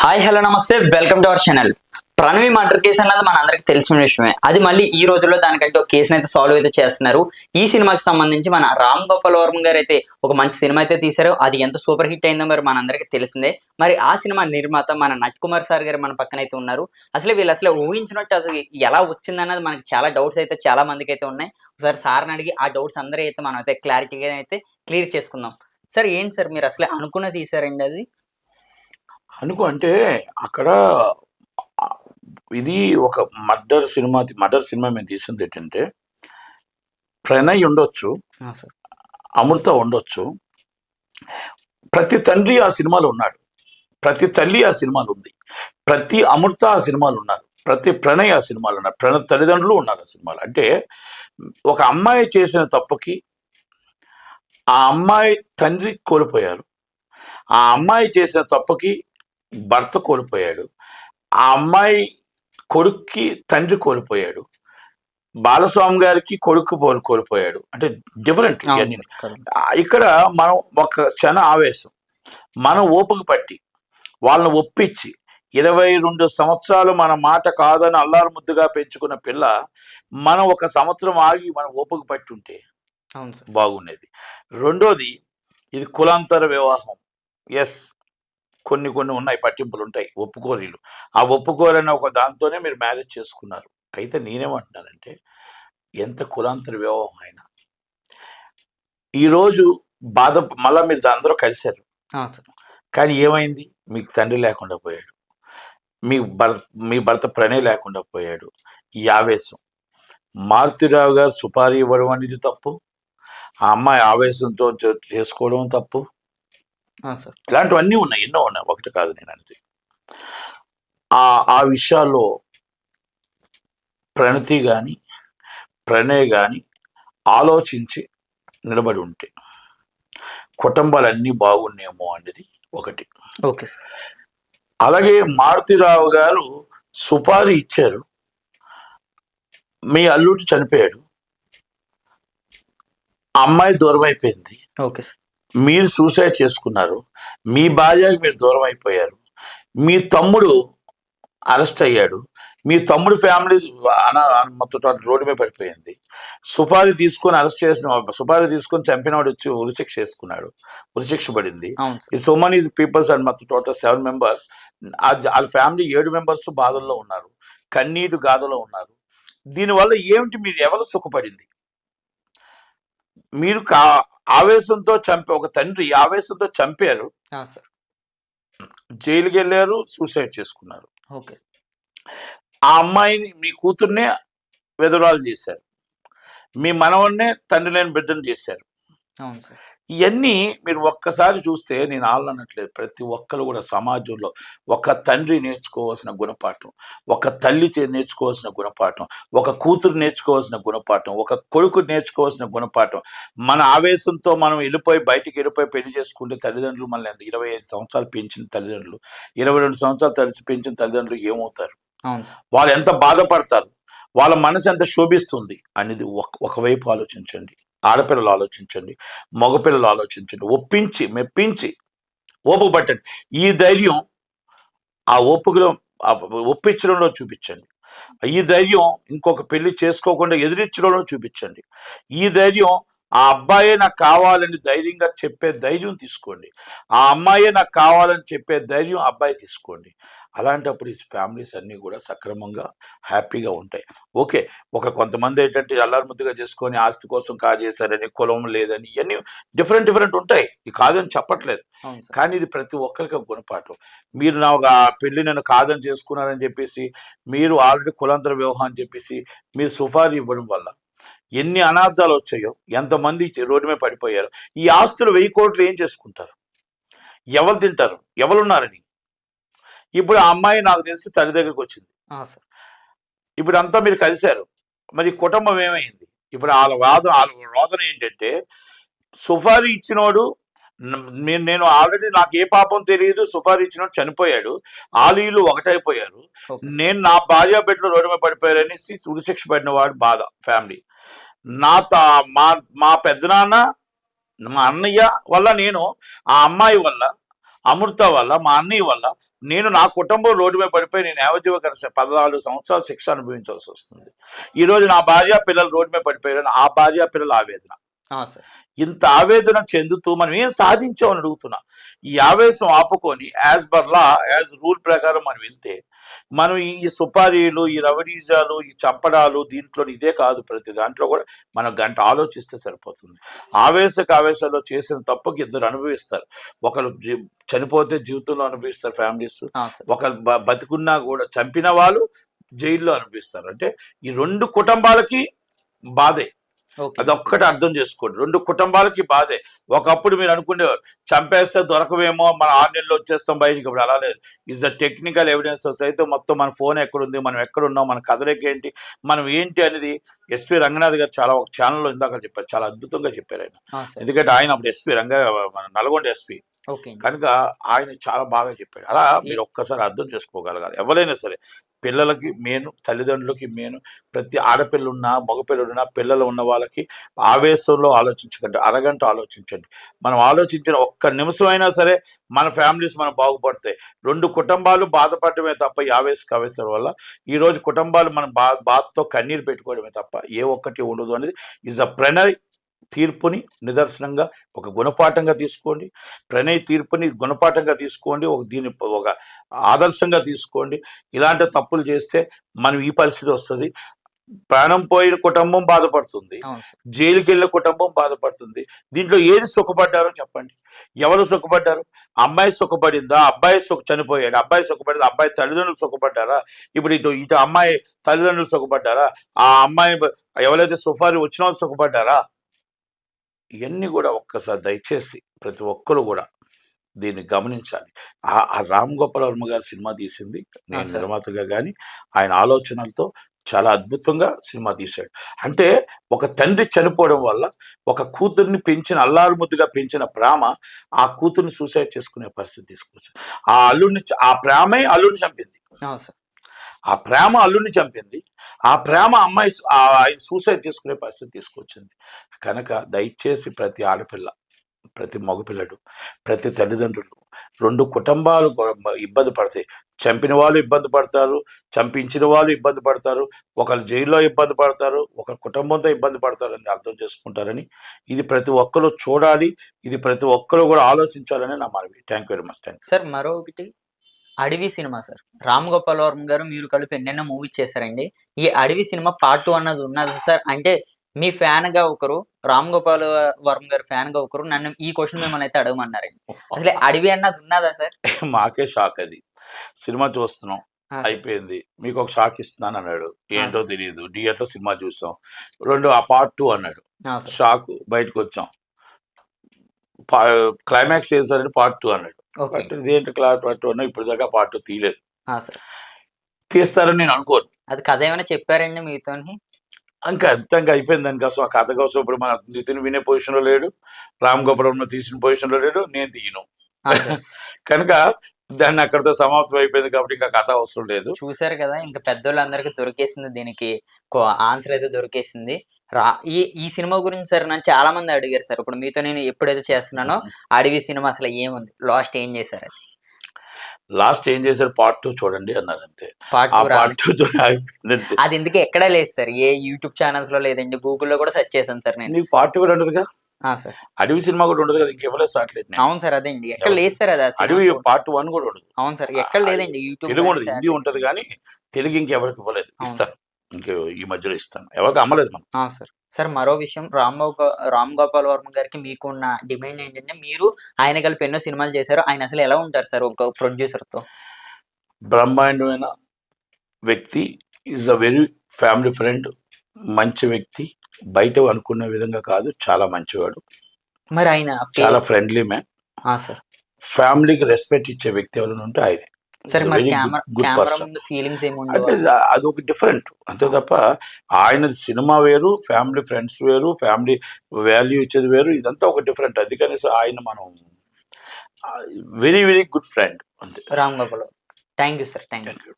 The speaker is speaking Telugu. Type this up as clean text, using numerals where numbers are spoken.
హాయ్ హలో నమస్తే welcome to our channel. Pranavi murder case అన్నది మన అందరికి తెలిసిన విషయమే. అది మళ్ళీ ఈ రోజుల్లో దానికంటే ఒక కేసును అయితే సాల్వ్ అయితే చేస్తున్నారు. ఈ సినిమాకి సంబంధించి మన రామ్ గోపాల్ వర్మ గారు అయితే ఒక మంచి సినిమా అయితే తీశారు. అది ఎంత సూపర్ హిట్ అయిందో మరి మనందరికీ తెలిసిందే. మరి ఆ సినిమా నిర్మాత మన నట్ కుమార్ సార్ గారు మన పక్కన అయితే ఉన్నారు. అసలు వీళ్ళు అసలు ఊహించినట్టు అసలు ఎలా వచ్చిందన్నది మనకి చాలా డౌట్స్ అయితే చాలా మందికి అయితే ఉన్నాయి. ఒకసారి సార్ని అడిగి ఆ డౌట్స్ అందరూ అయితే మనం అయితే క్లారిటీగా అయితే క్లియర్ చేసుకుందాం. సార్ ఏంటి సార్ మీరు అసలే అనుకున్న తీసారండి అది? అంటే అక్కడ ఇది ఒక మర్డర్ సినిమా మేము తీసింది ఏంటంటే, ప్రణయ్ ఉండొచ్చు, సార్ అమృత ఉండొచ్చు, ప్రతి తండ్రి ఆ సినిమాలో ఉన్నాడు, ప్రతి తల్లి ఆ సినిమాలో ఉంది, ప్రతి అమృత ఆ సినిమాలు ఉన్నారు, ప్రతి ప్రణయ్ ఆ సినిమాలో ఉన్నారు, తల్లిదండ్రులు ఉన్నారు ఆ సినిమాలో. అంటే ఒక అమ్మాయి చేసిన తప్పుకి ఆ అమ్మాయి తండ్రి కోల్పోయారు, ఆ అమ్మాయి చేసిన తప్పుకి భర్త కోల్పోయాడు, ఆ అమ్మాయి కొడుక్కి తండ్రి కోల్పోయాడు, బాలస్వామి గారికి కొడుకు కోల్పోయాడు. అంటే డిఫరెంట్. ఇక్కడ మనం ఒక క్షణ ఆవేశం, మనం ఓపిక పట్టి వాళ్ళని ఒప్పించి 22 సంవత్సరాలు మన మాట కాదని అల్లారు ముద్దుగా పెంచుకున్న పిల్ల మనం ఒక సంవత్సరం ఆగి మనం ఓపిక పట్టి ఉంటే బాగుండేది. రెండోది, ఇది కులాంతర వివాహం. ఎస్, కొన్ని ఉన్నాయి, పట్టింపులు ఉంటాయి, ఒప్పుకోరీలు. ఆ ఒప్పుకోరని ఒక దాంతోనే మీరు మ్యారేజ్ చేసుకున్నారు. అయితే నేనేమంటున్నానంటే, ఎంత కులాంతర వివాహం అయినా ఈరోజు బాధ మళ్ళా మీరు అందరూ కలిశారు, కానీ ఏమైంది? మీకు తండ్రి లేకుండా పోయాడు, మీ భర్త ప్రణయ్ లేకుండా పోయాడు. ఈ ఆవేశం, మారుతిరావు గారు సుపారీ ఇవ్వడం అనేది తప్పు, ఆ అమ్మాయి ఆవేశంతో చేసుకోవడం తప్పు. ఇలాంటివన్నీ ఉన్నాయి, ఎన్నో ఉన్నాయి, ఒకటి కాదు. నేను అంటే ఆ విషయాల్లో ప్రణతి కానీ ప్రణయ్ కానీ ఆలోచించి నిలబడి ఉంటే కుటుంబాలన్నీ బాగున్నాయేమో అనేది ఒకటి. Okay sir. అలాగే మారుతిరావు గారు సుపారీ ఇచ్చారు, మీ అల్లుడు చనిపోయాడు, అమ్మాయి దూరం అయిపోయింది, ఓకే సార్. మీరు సూసైడ్ చేసుకున్నారు, మీ భార్యకి మీరు దూరం అయిపోయారు, మీ తమ్ముడు అరెస్ట్ అయ్యాడు, మీ తమ్ముడు ఫ్యామిలీ మొత్తం రోడ్డు మీద పడిపోయింది, సుపారీ తీసుకొని చంపినవాడు వచ్చి ఉరిశిక్ష చేసుకున్నాడు, ఉరిశిక్ష పడింది. ఈ సో మెనీ పీపుల్స్ అండ్ మొత్తం టోటల్ 7 members, వాళ్ళ ఫ్యామిలీ 7 members బాధల్లో ఉన్నారు, కన్నీటి గాథలో ఉన్నారు. దీనివల్ల ఏమిటి? మీరు ఎవరు సుఖపడింది? మీరు ఆవేశంతో ఒక తండ్రి ఆవేశంతో చంపారు, జైలుకి వెళ్ళారు, సూసైడ్ చేసుకున్నారు. ఆ అమ్మాయిని, మీ కూతుర్నే విధవరాలు చేశారు, మీ మనవన్నే తండ్రి లేని బిడ్డను చేశారు. ఇవన్నీ మీరు ఒక్కసారి చూస్తే, నేను ఆలనట్లేదు, ప్రతి ఒక్కరు కూడా సమాజంలో ఒక తండ్రి నేర్చుకోవాల్సిన గుణపాఠం, ఒక తల్లి నేర్చుకోవాల్సిన గుణపాఠం, ఒక కూతురు నేర్చుకోవాల్సిన గుణపాఠం, ఒక కొడుకు నేర్చుకోవాల్సిన గుణపాఠం. మన ఆవేశంతో మనం బయటికి వెళ్ళిపోయి పెళ్లి చేసుకుంటే తల్లిదండ్రులు మనల్ని 25 సంవత్సరాలు పెంచిన తల్లిదండ్రులు, 22 సంవత్సరాలు తలిసి పెంచిన తల్లిదండ్రులు ఏమవుతారు? వాళ్ళు ఎంత బాధపడతారు, వాళ్ళ మనసు ఎంత శోభిస్తుంది అనేది ఒకవైపు ఆలోచించండి. ఆడపిల్లలు ఆలోచించండి, మగపిల్లలు ఆలోచించండి. ఒప్పించి మెప్పించి ఓపిక పట్టండి. ఈ ధైర్యం ఆ ఓపికలో ఒప్పించడంలో చూపించండి. ఈ ధైర్యం ఇంకొక పెళ్లి చేసుకోకుండా ఎదిరించడంలో చూపించండి. ఈ ధైర్యం ఆ అబ్బాయే నాకు కావాలని ధైర్యంగా చెప్పే ధైర్యం తీసుకోండి. ఆ అమ్మాయే నాకు కావాలని చెప్పే ధైర్యం అబ్బాయి తీసుకోండి. అలాంటప్పుడు ఈ ఫ్యామిలీస్ అన్నీ కూడా సక్రమంగా హ్యాపీగా ఉంటాయి. ఓకే, కొంతమంది ఏంటంటే అల్లారు ముద్దుగా చేసుకొని ఆస్తి కోసం కాజేశారని, కులం లేదని, ఇవన్నీ డిఫరెంట్ ఉంటాయి, ఇది కాదని చెప్పట్లేదు. కానీ ఇది ప్రతి ఒక్కరికి గుణపాఠం. మీరు పెళ్లి నన్ను కాదని చేసుకున్నారని చెప్పేసి, మీరు ఆల్రెడీ కులాంతర వివాహం అని చెప్పేసి మీరు సుపారీ ఇవ్వడం వల్ల ఎన్ని అనార్థాలు వచ్చాయో, ఎంతమంది రోడ్డు మీద పడిపోయారు. ఈ ఆస్తులు 1000 కోట్లు ఏం చేసుకుంటారు? ఎవరు తింటారు? ఎవరున్నారని? ఇప్పుడు ఆ అమ్మాయి నాకు తెలిసి తల్లి దగ్గరికి వచ్చింది. ఇప్పుడు అంతా మీరు కలిశారు, మరి కుటుంబం ఏమైంది? ఇప్పుడు వాళ్ళ వాదన ఏంటంటే, సుపారీ ఇచ్చినోడు, నేను ఆల్రెడీ నాకు ఏ పాపం తెలియదు, సుపారీ ఇచ్చినోడు చనిపోయాడు, వీళ్ళు ఒకటైపోయారు, నేను నా భార్య బిడ్డలు రోడ్డు మీద పడిపోయారనేసి ఉరిశిక్ష పడిన వాడు బాధ ఫ్యామిలీ. మా పెద్దనాన్న, మా అన్నయ్య వల్ల, నేను ఆ అమ్మాయి వల్ల అమృత వల్ల, మా అన్నయ్య వల్ల నేను నా కుటుంబం రోడ్డు మీద పడిపోయి నేను యావజ్జీవ 14 సంవత్సరాలు శిక్ష అనుభవించాల్సి వస్తుంది. ఈరోజు నా భార్య పిల్లలు రోడ్డు మీద పడిపోయారు, ఆ భార్య పిల్లల ఆవేదన. ఇంత ఆవేదన చెందుతూ మనం ఏం సాధించామని అడుగుతున్నా. ఈ ఆవేశం ఆపుకొని as per law, as rule ప్రకారం మనం వెళ్తే మనం ఈ సుపారీలు, ఈ రవడీజాలు, ఈ చంపడాలు దీంట్లో ఇదే కాదు, ప్రతి దాంట్లో కూడా మనం గంట ఆలోచిస్తే సరిపోతుంది. ఆవేశాల్లో చేసిన తప్పుకి ఇద్దరు అనుభవిస్తారు. ఒకరు చనిపోతే జీవితంలో అనుభవిస్తారు ఫ్యామిలీస్, ఒకరు బతికున్నా కూడా చంపిన వాళ్ళు జైల్లో అనుభవిస్తారు. అంటే ఈ 2 కుటుంబాలకి బాధే. అదొక్కటి అర్థం చేసుకోండి, 2 కుటుంబాలకి బాధే. ఒకప్పుడు మీరు అనుకునేవారు చంపేస్తే దొరకవేమో, మన 6 నెలలు వచ్చేస్తాం బయటికి. ఇప్పుడు అలా లేదు. ఇస్ ద టెక్నికల్ ఎవిడెన్సెస్ అయితే మొత్తం మన ఫోన్ ఎక్కడుంది, మనం ఎక్కడున్నాం, మన కదలిక ఏంటి, మనం ఏంటి అనేది ఎస్పీ రంగనాథ్ గారు చాలా ఒక ఛానల్లో ఇందాక చెప్పారు, చాలా అద్భుతంగా చెప్పారు ఆయన. ఎందుకంటే ఆయన అప్పుడు ఎస్పీ మన నల్గొండ ఎస్పీ కనుక ఆయన చాలా బాగా చెప్పాడు. అలా మీరు ఒక్కసారి అర్థం చేసుకోగలగాలి. ఎవరైనా సరే పిల్లలకి మేను, తల్లిదండ్రులకి మేను, ప్రతి ఆడపిల్లున్నా మగపిల్లలున్నా పిల్లలు ఉన్న వాళ్ళకి ఆవేశంలో ఆలోచించకండి, అరగంట ఆలోచించండి. మనం ఆలోచించిన ఒక్క నిమిషం అయినా సరే మన ఫ్యామిలీస్ మనం బాగుపడతాయి. 2 కుటుంబాలు బాధపడమే తప్ప ఈ ఆవేశం వల్ల ఈరోజు కుటుంబాలు మనం బాధతో కన్నీరు పెట్టుకోవడమే తప్ప ఏ ఒక్కటి ఉండదు అనేది ఈజ్ అ ప్రణయ్ తీర్పుని నిదర్శనంగా ఒక గుణపాఠంగా తీసుకోండి. ప్రణయ్ తీర్పుని గుణపాఠంగా తీసుకోండి, దీన్ని ఒక ఆదర్శంగా తీసుకోండి. ఇలాంటి తప్పులు చేస్తే మనం ఈ పరిస్థితి వస్తుంది. ప్రాణం పోయిన కుటుంబం బాధపడుతుంది, జైలుకి వెళ్ళిన కుటుంబం బాధపడుతుంది. దీంట్లో ఏది సుఖపడ్డారో చెప్పండి. ఎవరు సుఖపడ్డారు? అమ్మాయి సుఖపడిందా? అబ్బాయి చనిపోయాడు, అబ్బాయి సుఖపడింది, అబ్బాయి తల్లిదండ్రులు సుఖపడ్డారా? ఇప్పుడు ఇటు అమ్మాయి తల్లిదండ్రులు సుఖపడ్డారా? ఆ అమ్మాయి ఎవరైతే సుఫారీ వచ్చిన వాళ్ళు సుఖపడ్డారా? ఇవన్నీ కూడా ఒక్కసారి దయచేసి ప్రతి ఒక్కరు కూడా దీన్ని గమనించాలి. ఆ రామ్ గోపాల్ వర్మ గారు సినిమా తీసింది, నేను నిర్మాతగా కానీ ఆయన ఆలోచనలతో చాలా అద్భుతంగా సినిమా తీశాడు. అంటే ఒక తండ్రి చనిపోవడం వల్ల ఒక కూతుర్ని అల్లారు ముద్దుగా పెంచిన ప్రేమ ఆ కూతుర్ని సూసైడ్ చేసుకునే పరిస్థితి తీసుకొచ్చింది. ఆ ప్రేమే అల్లుడిని చంపింది. ఆ ప్రేమ అల్లుడిని చంపింది. ఆ ప్రేమ అమ్మాయి ఆయన సూసైడ్ చేసుకునే పరిస్థితి తీసుకొచ్చింది. కనుక దయచేసి ప్రతి ఆడపిల్ల, ప్రతి మగపిల్లడు, ప్రతి తల్లిదండ్రులు, 2 కుటుంబాలు ఇబ్బంది పడతాయి. చంపిన వాళ్ళు ఇబ్బంది పడతారు, చంపించిన వాళ్ళు ఇబ్బంది పడతారు, ఒకరు జైల్లో ఇబ్బంది పడతారు, ఒకరి కుటుంబంతో ఇబ్బంది పడతారని అర్థం చేసుకుంటారని, ఇది ప్రతి ఒక్కరు చూడాలి, ఇది ప్రతి ఒక్కరు కూడా ఆలోచించాలని నా మనవి. Thank you very much. Thank you sir. మరొకటి అడవి సినిమా సార్, రామ్ గోపాల్ వర్మ గారు మీరు కలిపి ఎన్నెన్నో మూవీస్ చేశారండి. ఈ అడవి సినిమా పార్ట్ 2 అన్నది ఉన్నది సార్. అంటే మీ ఫ్యాన్ గా ఒకరు, రామ్ గోపాల్ వర్మ గారి ఫ్యాన్ గా ఒకరు నన్ను ఈ క్వశ్చన్ మిమ్మల్ని అయితే అడగమన్నారండి. అసలు అడవి అన్నది ఉన్నదా సార్? మాకే షాక్. అది సినిమా చూస్తున్నాం, అయిపోయింది, మీకు ఒక షాక్ ఇస్తున్నాను అన్నాడు. ఏంటో తెలియదు. థియేటర్లో సినిమా చూసాం, ఆ పార్ట్ 2 అన్నాడు. షాక్, బయటకు వచ్చాం. క్లైమాక్స్ చేశారంటే పార్ట్ 2 అన్నాడు. ఇదేంటి పార్ట్ 2 అన్నా, ఇప్పుడు దాకా పార్ట్ 2 తీయలేదు. తీస్తారని నేను అనుకోను. అది కథ ఏమైనా చెప్పారండి మీతో? ఇంకా అంతంగా అయిపోయింది. దానికోసం ఆ కథ కోసం ఇప్పుడు మన నితిన్ వినే పొజిషన్లో లేడు, రామ్ గోపాల్ తీసిన పొజిషన్లో లేడు, నేను తీయను. కనుక దాన్ని అక్కడితో సమాప్తం అయిపోయింది కాబట్టి ఇంకా కథ అవసరం లేదు. చూసారు కదా, ఇంకా పెద్దోళ్ళందరికీ దొరికేసింది, దీనికి ఆన్సర్ అయితే దొరికేసింది. ఈ సినిమా గురించి సార్ నన్ను చాలా మంది అడిగారు సార్. ఇప్పుడు మీతో నేను ఎప్పుడైతే చేస్తున్నానో అడవి సినిమా అసలు ఏముంది, లాస్ట్ ఏం చేశారు, పార్ట్ 2 చూడండి అన్నారు. అంతే. అది ఎందుకు ఎక్కడా లేదు సార్, ఏ యూట్యూబ్ ఛానల్స్ లో లేదండి, గూగుల్లో కూడా సెర్చ్ చేశాను సార్ నేను. పార్ట్ 2 కూడా ఉండదుగా సార్, అడవి సినిమా కూడా ఉండదు కదా, ఇంకెవరైనా సాట్లేదు. అవును సార్, అదేండి ఎక్కడ లేదు సార్. అది అడవి పార్ట్ 1 కూడా ఉండదు. అవును సార్, ఎక్కడ లేదండి. యూట్యూబ్ తెలుగు ఉండదు, హిందీ ఉంటది కానీ తెలుగు ఇంకెవరికి ఇవ్వలేదు. ఇస్తాను, ఇంకే ఈ మధ్యలో ఇస్తాను, ఎవరికి అమ్మలేదు మనం. సార్ సార్ మరో విషయం, రామ్ గోపాల్ వర్మ గారికి మీకున్న డిమాండ్ ఏంటంటే, మీరు ఆయన కలిపి ఎన్నో సినిమాలు చేశారు, ఆయన అసలు ఎలా ఉంటారు సార్ ఒక ప్రొడ్యూసర్ తో? బ్రహ్మాండమైన వ్యక్తి, is a very family friend, మంచి వ్యక్తి, బయట అనుకున్న విధంగా కాదు, చాలా మంచివాడు. మరి ఆయన చాలా ఫ్రెండ్లీ మ్యాన్ సార్. ఫ్యామిలీకి రెస్పెక్ట్ ఇచ్చే వ్యక్తి ఎవరైనా ఉంటే ఆయన. సరే, మరి కెమెరా ముందు ఫీలింగ్స్ అంటే అది ఒక డిఫరెంట్, అంతే తప్ప ఆయన సినిమా వేరు, ఫ్యామిలీ ఫ్రెండ్స్ వేరు, ఫ్యామిలీ వాల్యూ ఇచ్చేది వేరు, ఇదంతా ఒక డిఫరెంట్. అందుకని ఆయన మనం వెరీ వెరీ గుడ్ ఫ్రెండ్ అంతే. Ram Gopal. Thank you sir. Thank you.